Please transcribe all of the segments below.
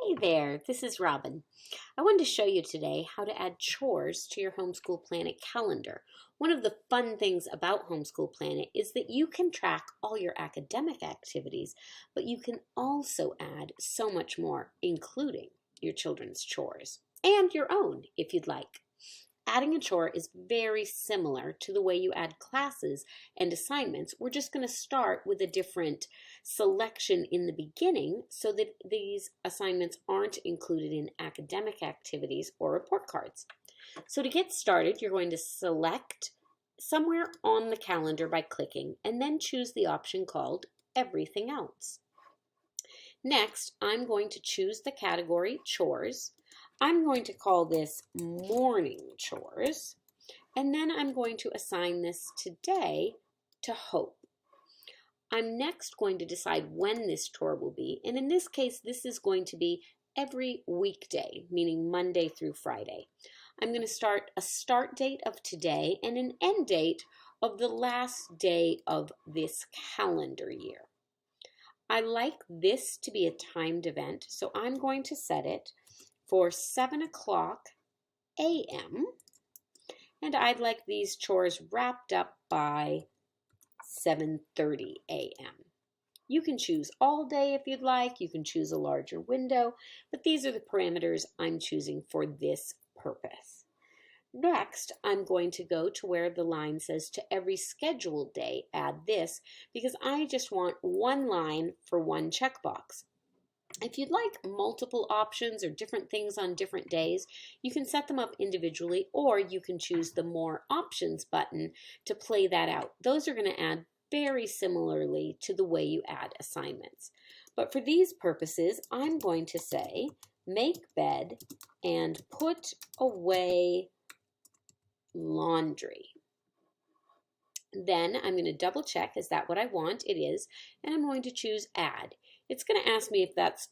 Hey there, this is Robin. I wanted to show you today how to add chores to your Homeschool Planet calendar. One of the fun things about Homeschool Planet is that you can track all your academic activities, but you can also add so much more, including your children's chores and your own if you'd like. Adding a chore is very similar to the way you add classes and assignments. We're just going to start with a different selection in the beginning so that these assignments aren't included in academic activities or report cards. So to get started, you're going to select somewhere on the calendar by clicking and then choose the option called Everything Else. Next, I'm going to choose the category Chores. I'm going to call this Morning Chores, and then I'm going to assign this today to Hope. I'm next going to decide when this chore will be, and in this case, this is going to be every weekday, meaning Monday through Friday. I'm going to start a start date of today and an end date of the last day of this calendar year. I like this to be a timed event, so I'm going to set it for 7 o'clock a.m. and I'd like these chores wrapped up by 7:30 a.m. You can choose all day if you'd like. You can choose a larger window, but these are the parameters I'm choosing for this purpose. Next, I'm going to go to where the line says to every scheduled day, add this, because I just want one line for one checkbox. If you'd like multiple options or different things on different days, you can set them up individually, or you can choose the More Options button to play that out. Those are going to add very similarly to the way you add assignments. But for these purposes, I'm going to say, make bed and put away laundry. Then I'm going to double check, is that what I want? It is. And I'm going to choose add. It's going to ask me if that's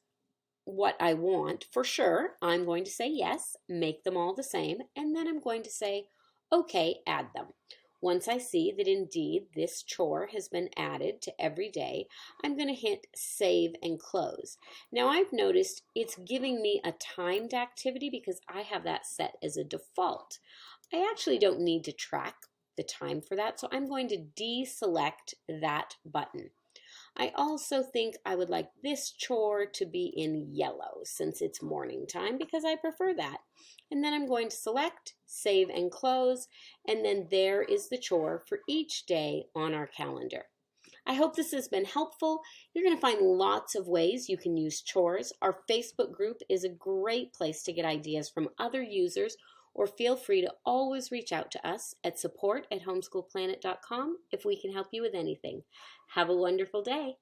what I want. For sure, I'm going to say yes, make them all the same, and then I'm going to say, okay, add them. Once I see that indeed this chore has been added to every day, I'm going to hit save and close. Now I've noticed it's giving me a timed activity because I have that set as a default. I actually don't need to track the time for that, so I'm going to deselect that button. I also think I would like this chore to be in yellow since it's morning time because I prefer that. And then I'm going to select, save and close, and then there is the chore for each day on our calendar. I hope this has been helpful. You're going to find lots of ways you can use chores. Our Facebook group is a great place to get ideas from other users, or feel free to always reach out to us at support@homeschoolplanet.com if we can help you with anything. Have a wonderful day.